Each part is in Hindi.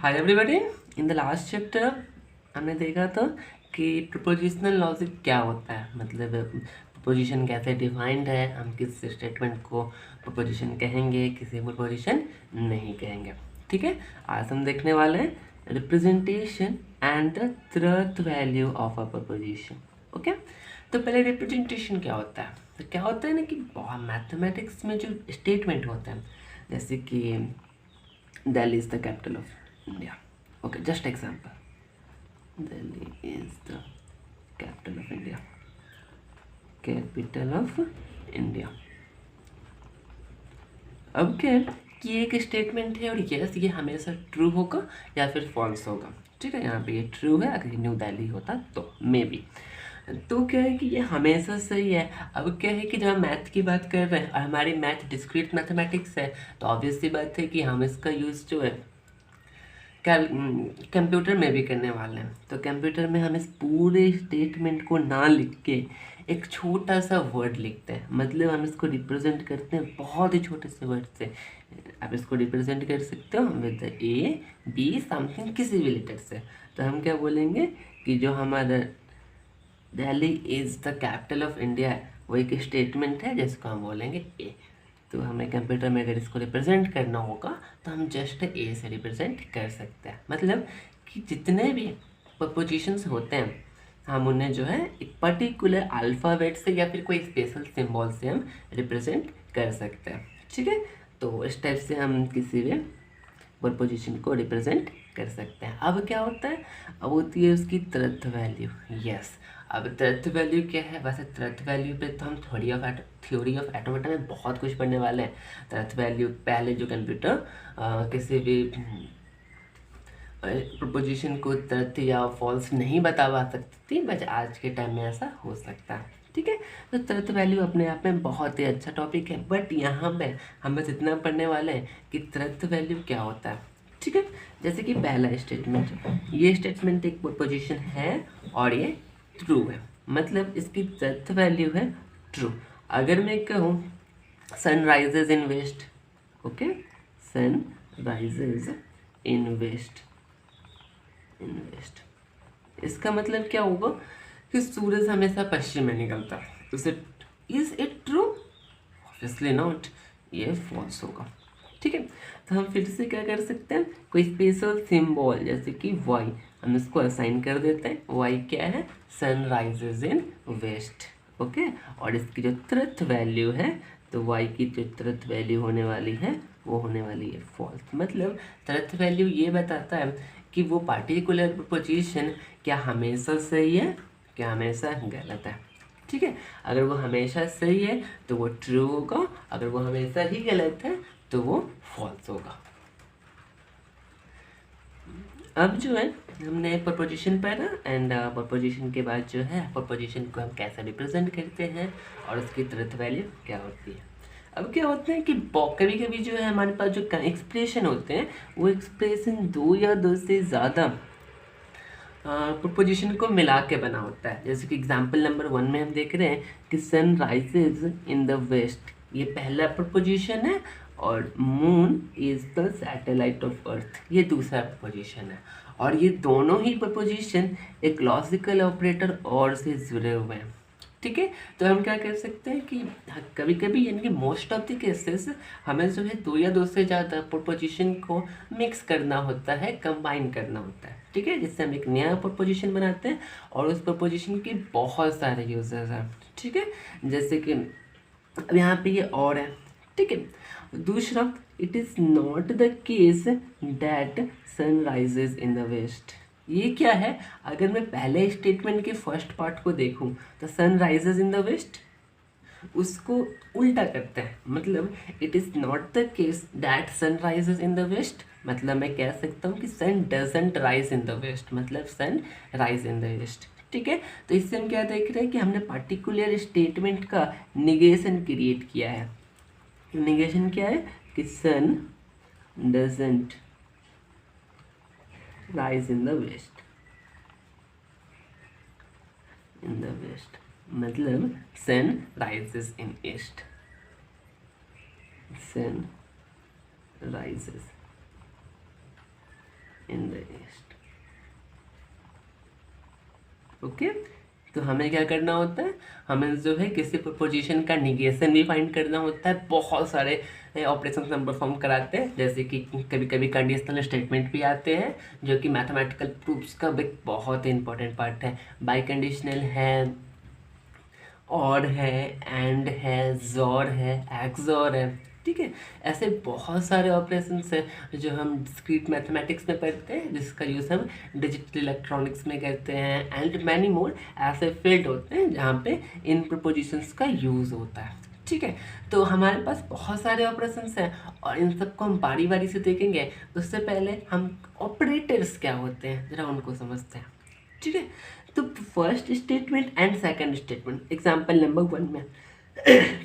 Hi everybody. In the last chapter हमने देखा था कि प्रोपोजिशनल लॉजिक क्या होता है, मतलब प्रोपोजिशन कैसे डिफाइंड है, हम किस स्टेटमेंट को प्रोपोजिशन कहेंगे, किसी प्रोपोजिशन नहीं कहेंगे। ठीक है, आज हम देखने वाले हैं representation and the truth value of a proposition. Okay, तो पहले रिप्रेजेंटेशन क्या होता है। तो क्या होता है ना कि मैथमेटिक्स में जो स्टेटमेंट होते हैं, जैसे कि Delhi is the capital of India. Okay, just example. Delhi is the capital of India. Capital of India. अब क्या है कि एक स्टेटमेंट है और ये हमेशा ट्रू होगा या फिर फॉल्स होगा। ठीक है, यहाँ पे ये ट्रू है, अगर ये न्यू दिल्ली होता तो मे बी। तो क्या है कि ये हमेशा सही है। अब क्या है कि जब हम मैथ की बात कर रहे हैं और हमारी मैथ डिस्क्रीट मैथमेटिक्स है, तो ऑब्वियस सी बात है कि हम इसका यूज़ जो है कंप्यूटर में भी करने वाले हैं। तो कंप्यूटर में हम इस पूरे स्टेटमेंट को ना लिख के एक छोटा सा वर्ड लिखते हैं, मतलब हम इसको रिप्रेजेंट करते हैं बहुत ही छोटे से वर्ड से। आप इसको रिप्रेजेंट कर सकते हो विद ए बी समथिंग, किसी भी लेटर से। तो हम क्या बोलेंगे कि जो हमारा Delhi is the capital of India है, वो एक स्टेटमेंट है जिसको हम बोलेंगे ए। तो हमें कंप्यूटर में अगर इसको रिप्रेजेंट करना होगा तो हम जस्ट ए से रिप्रेजेंट कर सकते हैं। मतलब कि जितने भी प्रपोजिशंस होते हैं हम उन्हें जो है एक पर्टिकुलर अल्फ़ाबेट से या फिर कोई स्पेशल सिंबल से हम रिप्रेजेंट कर सकते हैं। ठीक है, तो इस टाइप से हम किसी भी प्रपोजिशन को रिप्रेजेंट कर सकते हैं। अब क्या होता है, अब होती है उसकी ट्रुथ वैल्यू। यस, अब ट्रुथ वैल्यू क्या है। वैसे ट्रुथ वैल्यू पे तो हम थ्योरी ऑफ ऑटोमेटा में बहुत कुछ पढ़ने वाले हैं। ट्रुथ वैल्यू पहले जो कंप्यूटर किसी भी प्रपोजिशन को ट्रुथ या फॉल्स नहीं बता सकती थी, बट आज के टाइम में ऐसा हो सकता है। ठीक है, तो ट्रुथ वैल्यू अपने आप में बहुत ही अच्छा टॉपिक है, बट यहाँ पे हम बस इतना पढ़ने वाले हैं कि ट्रुथ वैल्यू क्या होता है। ठीक है, जैसे कि पहला स्टेटमेंट, ये स्टेटमेंट एक प्रपोजिशन है और ये ट्रू है, मतलब इसकी ट्रुथ वैल्यू है ट्रू। अगर मैं कहूँ sun rises in west, okay, sun rises in west, इसका मतलब क्या होगा कि सूरज हमेशा पश्चिम में निकलता है। उसे is it true? Obviously not, ये फॉल्स होगा। ठीक है, तो हम फिर से क्या कर सकते हैं, कोई स्पेशल सिंबल जैसे कि वाई, हम इसको असाइन कर देते हैं। वाई क्या है, sun rises in west. Okay, और इसकी जो ट्रुथ वैल्यू है, तो वाई की जो ट्रुथ वैल्यू होने वाली है वो होने वाली है फॉल्स। मतलब ट्रुथ वैल्यू ये बताता है कि वो पार्टिकुलर प्रपोजिशन क्या हमेशा सही है, क्या हमेशा गलत है। ठीक है, अगर वो हमेशा सही है तो वो ट्रू होगा, अगर वो हमेशा ही गलत है तो वो फॉल्स होगा। अब जो है हमने प्रपोजिशन पढ़ा, एंड प्रपोजिशन के बाद जो है प्रपोजिशन को हम कैसे रिप्रेजेंट करते हैं और उसकी ट्रुथ वैल्यू क्या होती है। अब क्या होता है कि कभी कभी जो है हमारे पास जो एक्सप्रेशन होते हैं वो एक्सप्रेशन दो या दो से ज़्यादा प्रपोजिशन को मिला के बना होता है। जैसे कि एग्जाम्पल नंबर 1 में हम देख रहे हैं कि sun rises in the west, ये पहला प्रपोजिशन है, और moon is the satellite of earth, ये दूसरा प्रपोजिशन है। और ये दोनों ही प्रपोजिशन एक लॉजिकल ऑपरेटर और से जुड़े हुए हैं। ठीक है, तो हम क्या कर सकते हैं कि कभी कभी यानी कि मोस्ट ऑफ द केसेस हमें जो है दो या दो से ज़्यादा प्रपोजिशन को मिक्स करना होता है, कंबाइन करना होता है। ठीक है, जिससे हम एक नया प्रपोजिशन बनाते हैं और उस प्रपोजिशन के बहुत सारे यूजेस हैं। ठीक है, जैसे कि अब यहाँ पे ये और है। ठीक है, दूसरा, it is not the case that sun rises in the west. ये क्या है, अगर मैं पहले स्टेटमेंट के फर्स्ट पार्ट को देखूं तो sun rises in the west, उसको उल्टा करते हैं। मतलब it is not the case that sun rises in the west, मतलब मैं कह सकता हूँ कि sun doesn't rise in the west, मतलब sun rise in the west. ठीक है, तो इससे हम क्या देख रहे हैं कि हमने पार्टिकुलर स्टेटमेंट का निगेशन क्रिएट किया है। निगेशन क्या है कि sun doesn't rise in the west, in the west, मतलब sun rises in east, sun rises in the east. Okay, तो हमें क्या करना होता है, हमें जो है किसी प्रपोजिशन का निगेशन भी फाइंड करना होता है। बहुत सारे ऑपरेशन हम परफॉर्म कराते हैं, जैसे कि कभी कभी कंडीशनल स्टेटमेंट भी आते हैं, जो कि मैथमेटिकल प्रूफ्स का एक बहुत इंपॉर्टेंट पार्ट है। बाई कंडीशनल है, और है, एंड है, जोर है, एक्सोर है, ठीक है। ऐसे बहुत सारे ऑपरेशंस हैं जो हम डिस्क्रीट मैथमेटिक्स में पढ़ते हैं, जिसका यूज़ हम डिजिटल इलेक्ट्रॉनिक्स में करते हैं, एंड मैनी मोर ऐसे फील्ड होते हैं जहाँ पे इन प्रपोजिशंस का यूज़ होता है, ठीक है। तो हमारे पास बहुत सारे ऑपरेशंस हैं और इन सबको हम बारी बारी से देखेंगे। तो उससे पहले हम ऑपरेटर्स क्या होते हैं ज़रा उनको समझते हैं, ठीक है। तो first statement and second statement, example number 1 में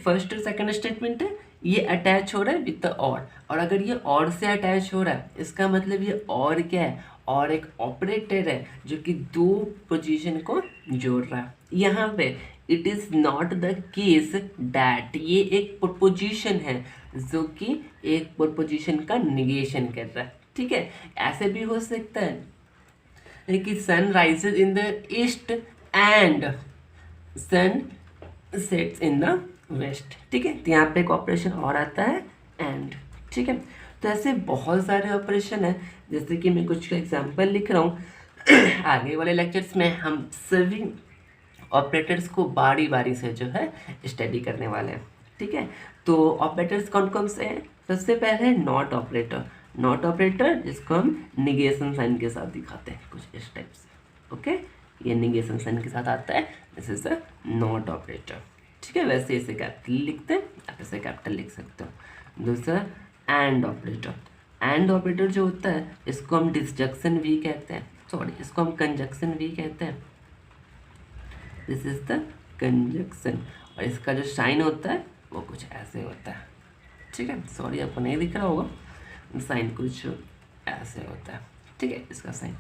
फर्स्ट और सेकंड स्टेटमेंट है, ये अटैच हो रहा है विद द और अगर ये और से अटैच हो रहा है, इसका मतलब ये और क्या है, और एक ऑपरेटर है जो कि दो पोजीशन को जोड़ रहा है। यहाँ पे it is not the case that, ये एक प्रपोजिशन है जो कि एक प्रपोजिशन का निगेशन कर रहा है, ठीक है। ऐसे भी हो सकता है कि sun rises in the east and sun sets in the west, ठीक है। तो यहाँ पे एक ऑपरेशन और आता है एंड, ठीक है। तो ऐसे बहुत सारे ऑपरेशन है, जैसे कि मैं कुछ का एग्जांपल लिख रहा हूँ। आगे वाले लेक्चर्स में हम सभी ऑपरेटर्स को बारी बारी से जो है स्टडी करने वाले हैं, ठीक है। तो ऑपरेटर्स कौन कौन से हैं, सबसे पहले नॉट ऑपरेटर। नॉट ऑपरेटर जिसको हम निगेशन साइन के साथ दिखाते हैं कुछ इस टाइप से, ओके। ये निगेशन साइन के साथ आता है, this is the not operator, ठीक है। वैसे इसे कैपिटल लिखते हैं, आप इसे कैपिटल लिख सकते हो। दूसरा एंड ऑपरेटर। एंड ऑपरेटर जो होता है इसको हम डिसजंक्शन भी कहते हैं, सॉरी इसको हम कंजक्शन भी कहते हैं, दिस इज द कंजक्शन। और इसका जो साइन होता है वो कुछ ऐसे होता है, ठीक है। सॉरी आपको नहीं दिख रहा होगा, साइन कुछ ऐसे होता है, ठीक है, इसका साइन।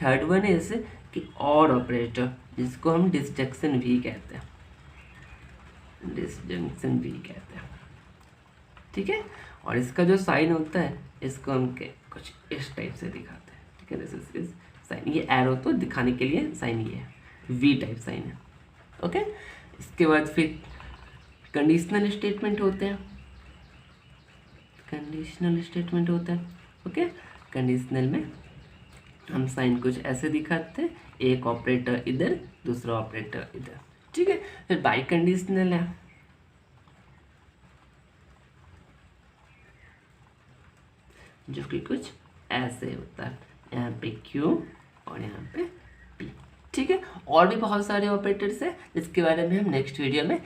थर्ड वन इज कि और ऑपरेटर जिसको हम डिसजंक्शन भी कहते हैं, डिसजंक्शन भी कहते हैं, ठीक है। और इसका जो साइन होता है इसको हम कुछ इस टाइप से दिखाते हैं, ठीक है। दिस इज साइन, ये एरो तो दिखाने के लिए साइन ये है, वी टाइप साइन है, ओके। इसके बाद फिर कंडीशनल स्टेटमेंट होते हैं, कंडीशनल स्टेटमेंट होता है, ओके। कंडीशनल में हम साइन कुछ ऐसे दिखाते हैं, एक ऑपरेटर इधर दूसरा ऑपरेटर इधर, ठीक है। फिर बाई कंडीशनल है, जो कि कुछ ऐसे होता है, यहाँ पे क्यू और यहाँ पे पी, ठीक है। और भी बहुत सारे ऑपरेटर्स हैं जिसके बारे में हम नेक्स्ट वीडियो में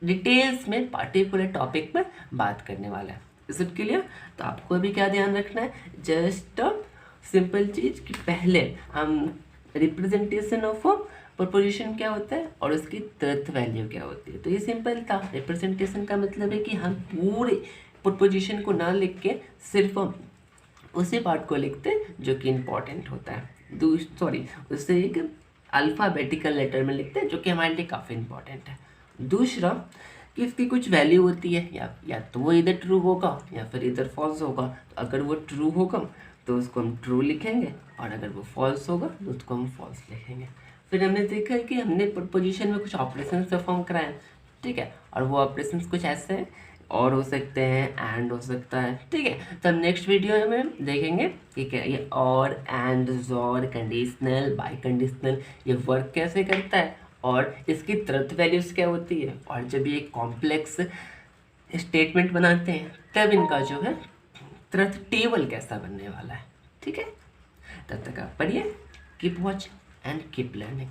डिटेल्स में पार्टिकुलर टॉपिक पर बात करने वाला है। इसके लिए तो आपको भी क्या ध्यान रखना है, जस्ट सिंपल चीज़ कि पहले हम रिप्रेजेंटेशन ऑफ प्रपोजिशन क्या होता है और उसकी तुरंत वैल्यू क्या होती है। तो ये सिंपल था। रिप्रेजेंटेशन का मतलब है कि हम पूरे प्रपोजिशन को ना लिख के सिर्फ उसी पार्ट को लिखते हैं जो कि इम्पोर्टेंट होता है। सॉरी, उससे एक अल्फ़ाबेटिकल लेटर में लिखते हैं जो कि हमारे लिए काफ़ी इम्पोर्टेंट है। दूसरा कि इसकी कुछ वैल्यू होती है, या तो वो इधर ट्रू होगा या फिर इधर फॉल्स होगा। तो अगर वो ट्रू होगा तो उसको हम ट्रू लिखेंगे, और अगर वो फॉल्स होगा तो उसको हम फॉल्स लिखेंगे। फिर हमने देखा है कि हमने प्रपोजिशन में कुछ ऑपरेशन परफॉर्म कराए, ठीक है। और वो ऑपरेशंस कुछ ऐसे हैं, और हो सकते हैं, एंड हो सकता है, ठीक है। तो हम नेक्स्ट वीडियो में देखेंगे कि क्या ये और, एंड, जोर, कंडीशनल, बाई कंडीशनल ये वर्क कैसे करता है और इसकी तुरंत वैल्यूज क्या होती है, और जब ये कॉम्प्लेक्स स्टेटमेंट बनाते हैं तब इनका जो है तुरंत टेबल कैसा बनने वाला है, ठीक है। तब तक आप पढ़िए, keep watching and keep learning.